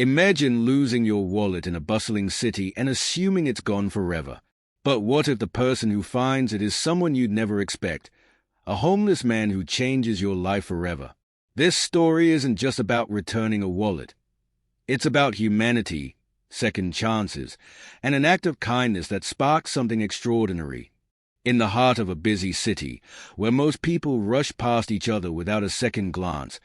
Imagine losing your wallet in a bustling city and assuming it's gone forever. But what if the person who finds it is someone you'd never expect? A homeless man who changes your life forever. This story isn't just about returning a wallet. It's about humanity, second chances, and an act of kindness that sparks something extraordinary. In the heart of a busy city, where most people rush past each other without a second glance,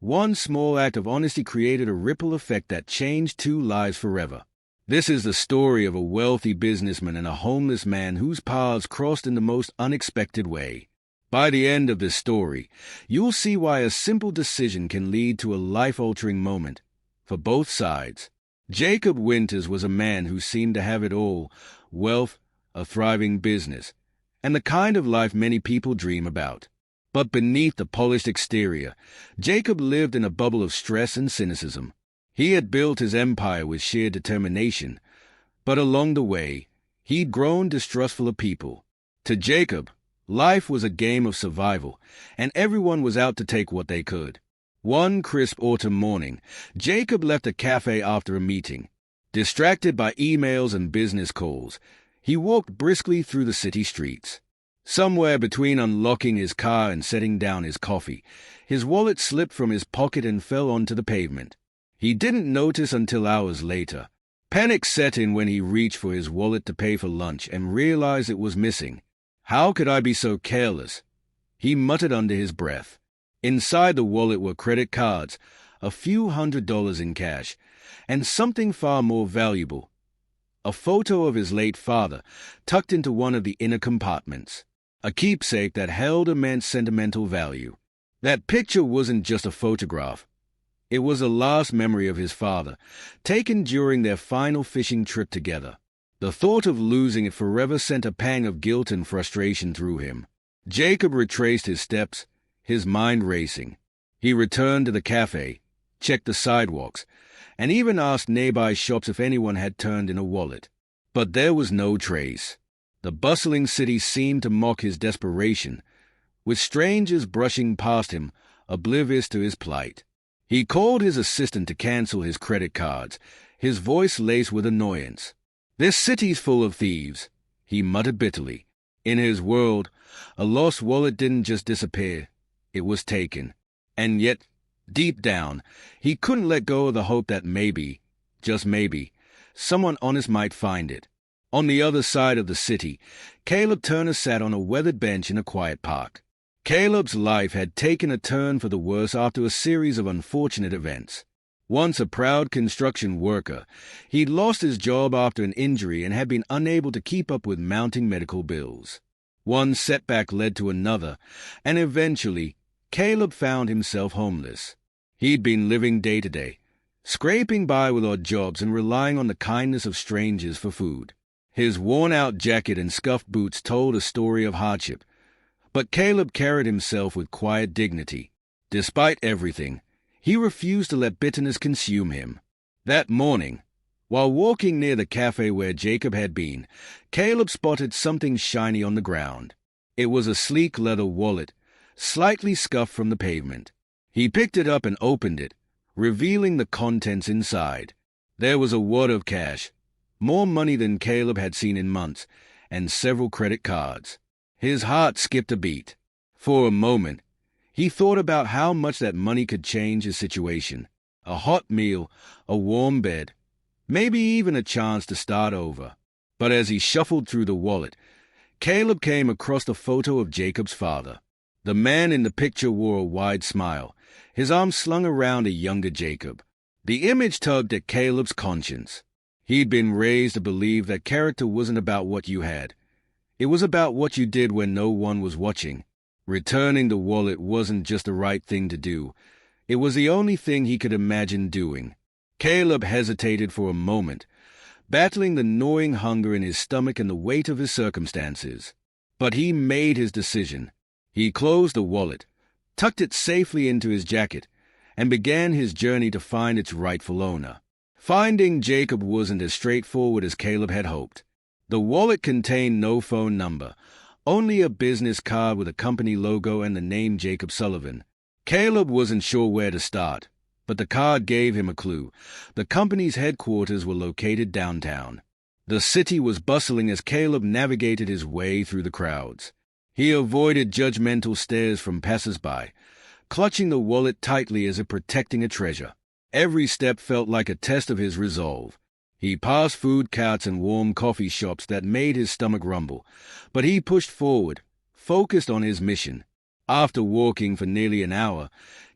one small act of honesty created a ripple effect that changed two lives forever. This is the story of a wealthy businessman and a homeless man whose paths crossed in the most unexpected way. By the end of this story, you'll see why a simple decision can lead to a life-altering moment for both sides. Jacob Winters was a man who seemed to have it all: wealth, a thriving business, and the kind of life many people dream about. But beneath the polished exterior, Jacob lived in a bubble of stress and cynicism. He had built his empire with sheer determination, but along the way, he'd grown distrustful of people. To Jacob, life was a game of survival, and everyone was out to take what they could. One crisp autumn morning, Jacob left a cafe after a meeting. Distracted by emails and business calls, he walked briskly through the city streets. Somewhere between unlocking his car and setting down his coffee, his wallet slipped from his pocket and fell onto the pavement. He didn't notice until hours later. Panic set in when he reached for his wallet to pay for lunch and realized it was missing. "How could I be so careless?" he muttered under his breath. Inside the wallet were credit cards, a few $100s in cash, and something far more valuable: a photo of his late father tucked into one of the inner compartments. A keepsake that held immense sentimental value. That picture wasn't just a photograph. It was a last memory of his father, taken during their final fishing trip together. The thought of losing it forever sent a pang of guilt and frustration through him. Jacob retraced his steps, his mind racing. He returned to the cafe, checked the sidewalks, and even asked nearby shops if anyone had turned in a wallet. But there was no trace. The bustling city seemed to mock his desperation, with strangers brushing past him, oblivious to his plight. He called his assistant to cancel his credit cards, his voice laced with annoyance. "This city's full of thieves," he muttered bitterly. In his world, a lost wallet didn't just disappear, it was taken. And yet, deep down, he couldn't let go of the hope that maybe, just maybe, someone honest might find it. On the other side of the city, Caleb Turner sat on a weathered bench in a quiet park. Caleb's life had taken a turn for the worse after a series of unfortunate events. Once a proud construction worker, he'd lost his job after an injury and had been unable to keep up with mounting medical bills. One setback led to another, and eventually, Caleb found himself homeless. He'd been living day to day, scraping by with odd jobs and relying on the kindness of strangers for food. His worn-out jacket and scuffed boots told a story of hardship, but Caleb carried himself with quiet dignity. Despite everything, he refused to let bitterness consume him. That morning, while walking near the cafe where Jacob had been, Caleb spotted something shiny on the ground. It was a sleek leather wallet, slightly scuffed from the pavement. He picked it up and opened it, revealing the contents inside. There was a wad of cash, more money than Caleb had seen in months, and several credit cards. His heart skipped a beat. For a moment, he thought about how much that money could change his situation. A hot meal, a warm bed, maybe even a chance to start over. But as he shuffled through the wallet, Caleb came across the photo of Jacob's father. The man in the picture wore a wide smile, his arms slung around a younger Jacob. The image tugged at Caleb's conscience. He'd been raised to believe that character wasn't about what you had. It was about what you did when no one was watching. Returning the wallet wasn't just the right thing to do. It was the only thing he could imagine doing. Caleb hesitated for a moment, battling the gnawing hunger in his stomach and the weight of his circumstances. But he made his decision. He closed the wallet, tucked it safely into his jacket, and began his journey to find its rightful owner. Finding Jacob wasn't as straightforward as Caleb had hoped. The wallet contained no phone number, only a business card with a company logo and the name Jacob Sullivan. Caleb wasn't sure where to start, but the card gave him a clue. The company's headquarters were located downtown. The city was bustling as Caleb navigated his way through the crowds. He avoided judgmental stares from passers-by, clutching the wallet tightly as if protecting a treasure. Every step felt like a test of his resolve. He passed food carts and warm coffee shops that made his stomach rumble, but he pushed forward, focused on his mission. After walking for nearly an hour,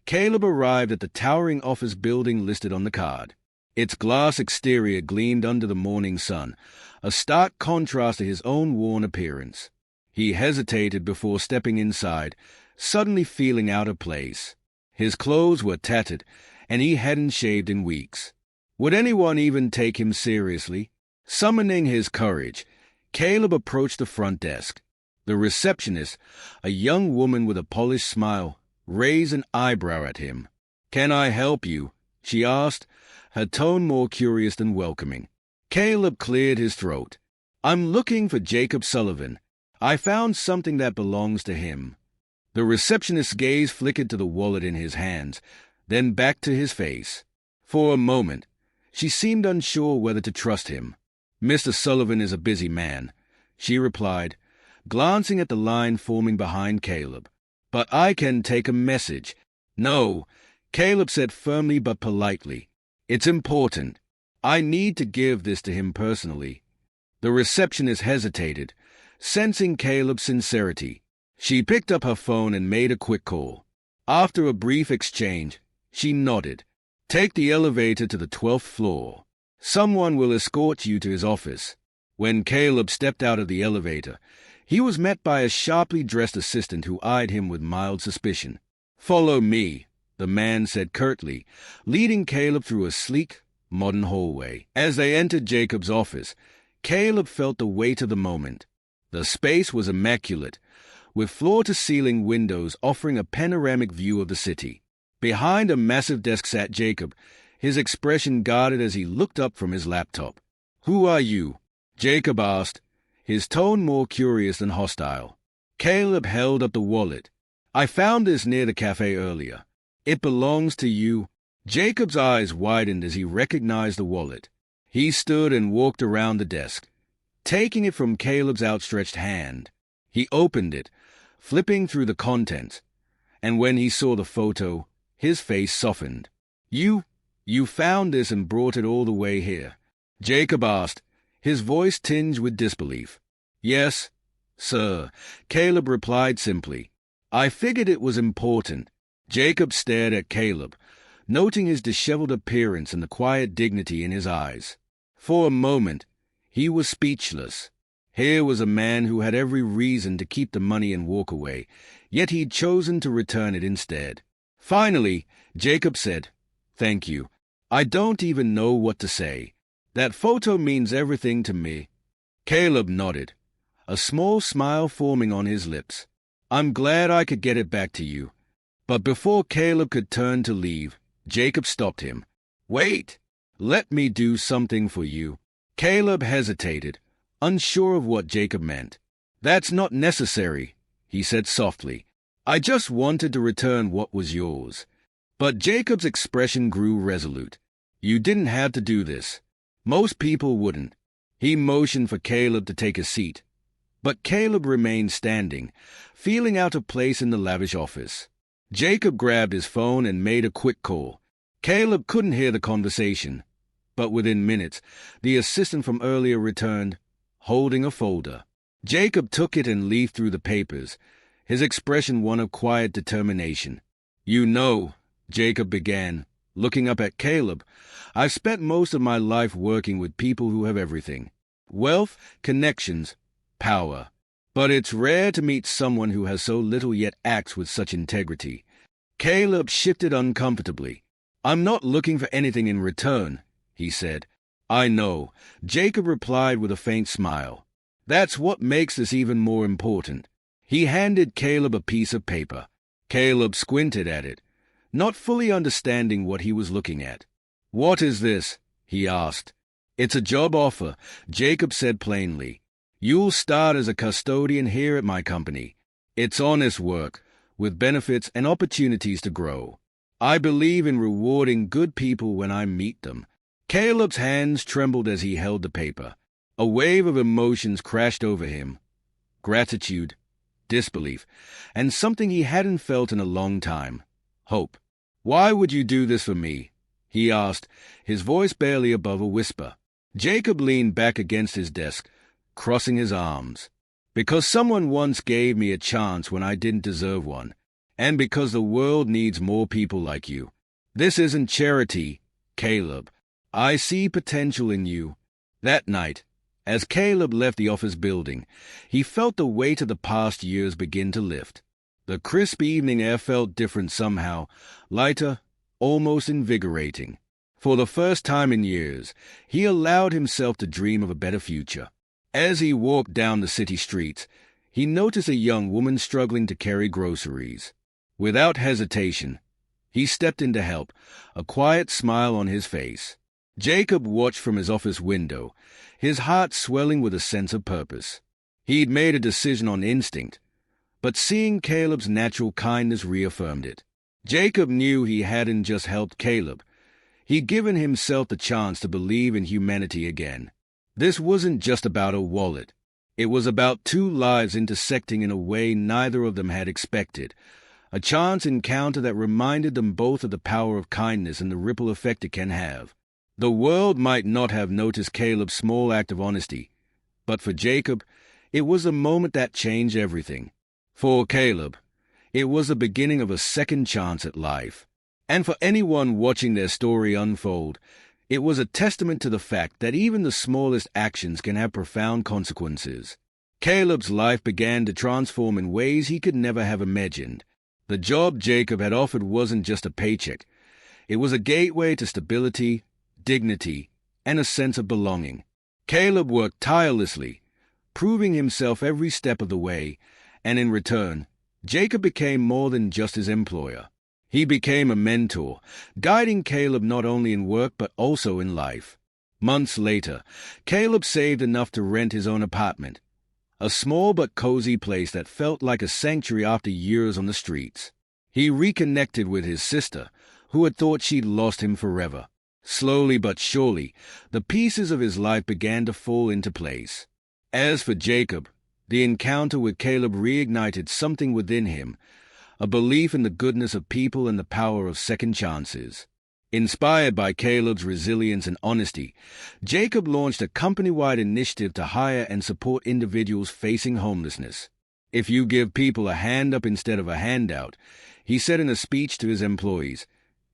Caleb arrived at the towering office building listed on the card. Its glass exterior gleamed under the morning sun, a stark contrast to his own worn appearance. He hesitated before stepping inside, suddenly feeling out of place. His clothes were tattered, and he hadn't shaved in weeks. Would anyone even take him seriously? Summoning his courage, Caleb approached the front desk. The receptionist, a young woman with a polished smile, raised an eyebrow at him. "Can I help you?" she asked, her tone more curious than welcoming. Caleb cleared his throat. "I'm looking for Jacob Sullivan. I found something that belongs to him." The receptionist's gaze flickered to the wallet in his hands, then back to his face. For a moment, she seemed unsure whether to trust him. "Mr. Sullivan is a busy man," she replied, glancing at the line forming behind Caleb. "But I can take a message." "No," Caleb said firmly but politely. "It's important. I need to give this to him personally." The receptionist hesitated, sensing Caleb's sincerity. She picked up her phone and made a quick call. After a brief exchange, she nodded. "Take the elevator to the 12th floor. Someone will escort you to his office." When Caleb stepped out of the elevator, he was met by a sharply dressed assistant who eyed him with mild suspicion. "Follow me," the man said curtly, leading Caleb through a sleek, modern hallway. As they entered Jacob's office, Caleb felt the weight of the moment. The space was immaculate, with floor-to-ceiling windows offering a panoramic view of the city. Behind a massive desk sat Jacob, his expression guarded as he looked up from his laptop. "Who are you?" Jacob asked, his tone more curious than hostile. Caleb held up the wallet. "I found this near the cafe earlier. It belongs to you." Jacob's eyes widened as he recognized the wallet. He stood and walked around the desk, taking it from Caleb's outstretched hand. He opened it, flipping through the contents, and when he saw the photo, his face softened. You found this and brought it all the way here?" Jacob asked, his voice tinged with disbelief. "Yes, sir," Caleb replied simply. "I figured it was important." Jacob stared at Caleb, noting his disheveled appearance and the quiet dignity in his eyes. For a moment, he was speechless. Here was a man who had every reason to keep the money and walk away, yet he'd chosen to return it instead. Finally, Jacob said, "Thank you. I don't even know what to say. That photo means everything to me." Caleb nodded, a small smile forming on his lips. "I'm glad I could get it back to you." But before Caleb could turn to leave, Jacob stopped him. "Wait! Let me do something for you." Caleb hesitated, unsure of what Jacob meant. "That's not necessary," he said softly. "I just wanted to return what was yours." But Jacob's expression grew resolute. "You didn't have to do this. Most people wouldn't." He motioned for Caleb to take a seat, but Caleb remained standing, feeling out of place in the lavish office. Jacob grabbed his phone and made a quick call. Caleb couldn't hear the conversation, but within minutes, the assistant from earlier returned, holding a folder. Jacob took it and leafed through the papers, his expression one of quiet determination. "You know," Jacob began, looking up at Caleb, "I've spent most of my life working with people who have everything. Wealth, connections, power. But it's rare to meet someone who has so little yet acts with such integrity." Caleb shifted uncomfortably. "I'm not looking for anything in return," he said. "I know," Jacob replied with a faint smile. "That's what makes this even more important." He handed Caleb a piece of paper. Caleb squinted at it, not fully understanding what he was looking at. "What is this?" he asked. "It's a job offer," Jacob said plainly. "You'll start as a custodian here at my company. It's honest work, with benefits and opportunities to grow. I believe in rewarding good people when I meet them." Caleb's hands trembled as he held the paper. A wave of emotions crashed over him. Gratitude, disbelief, and something he hadn't felt in a long time. Hope. "Why would you do this for me?" he asked, his voice barely above a whisper. Jacob leaned back against his desk, crossing his arms. "Because someone once gave me a chance when I didn't deserve one, and because the world needs more people like you. This isn't charity, Caleb. I see potential in you." That night, as Caleb left the office building, he felt the weight of the past years begin to lift. The crisp evening air felt different somehow, lighter, almost invigorating. For the first time in years, he allowed himself to dream of a better future. As he walked down the city streets, he noticed a young woman struggling to carry groceries. Without hesitation, he stepped in to help, a quiet smile on his face. Jacob watched from his office window, his heart swelling with a sense of purpose. He'd made a decision on instinct, but seeing Caleb's natural kindness reaffirmed it. Jacob knew he hadn't just helped Caleb. He'd given himself the chance to believe in humanity again. This wasn't just about a wallet. It was about two lives intersecting in a way neither of them had expected. A chance encounter that reminded them both of the power of kindness and the ripple effect it can have. The world might not have noticed Caleb's small act of honesty, but for Jacob, it was a moment that changed everything. For Caleb, it was the beginning of a second chance at life. And for anyone watching their story unfold, it was a testament to the fact that even the smallest actions can have profound consequences. Caleb's life began to transform in ways he could never have imagined. The job Jacob had offered wasn't just a paycheck. It was a gateway to stability, dignity, and a sense of belonging. Caleb worked tirelessly, proving himself every step of the way, and in return, Jacob became more than just his employer. He became a mentor, guiding Caleb not only in work but also in life. Months later, Caleb saved enough to rent his own apartment, a small but cozy place that felt like a sanctuary after years on the streets. He reconnected with his sister, who had thought she'd lost him forever. Slowly but surely, the pieces of his life began to fall into place. As for Jacob, the encounter with Caleb reignited something within him, a belief in the goodness of people and the power of second chances. Inspired by Caleb's resilience and honesty, Jacob launched a company-wide initiative to hire and support individuals facing homelessness. "If you give people a hand up instead of a handout," he said in a speech to his employees,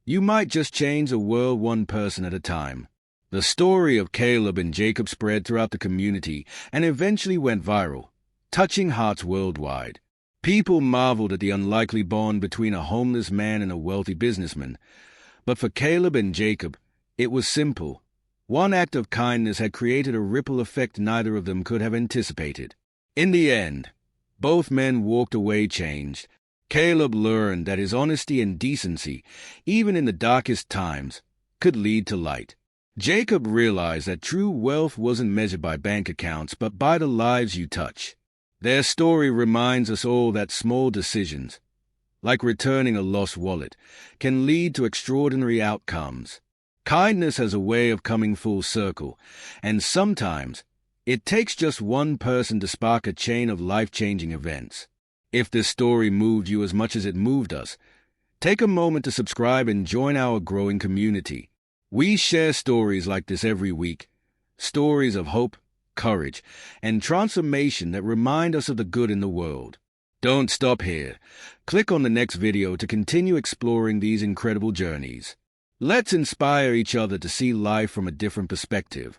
"you might just change the world one person at a time." The story of Caleb and Jacob spread throughout the community and eventually went viral, touching hearts worldwide. People marveled at the unlikely bond between a homeless man and a wealthy businessman. But for Caleb and Jacob, it was simple. One act of kindness had created a ripple effect neither of them could have anticipated. In the end, both men walked away changed. Caleb learned that his honesty and decency, even in the darkest times, could lead to light. Jacob realized that true wealth wasn't measured by bank accounts but by the lives you touch. Their story reminds us all that small decisions, like returning a lost wallet, can lead to extraordinary outcomes. Kindness has a way of coming full circle, and sometimes it takes just one person to spark a chain of life-changing events. If this story moved you as much as it moved us, take a moment to subscribe and join our growing community. We share stories like this every week, stories of hope, courage, and transformation that remind us of the good in the world. Don't stop here. Click on the next video to continue exploring these incredible journeys. Let's inspire each other to see life from a different perspective.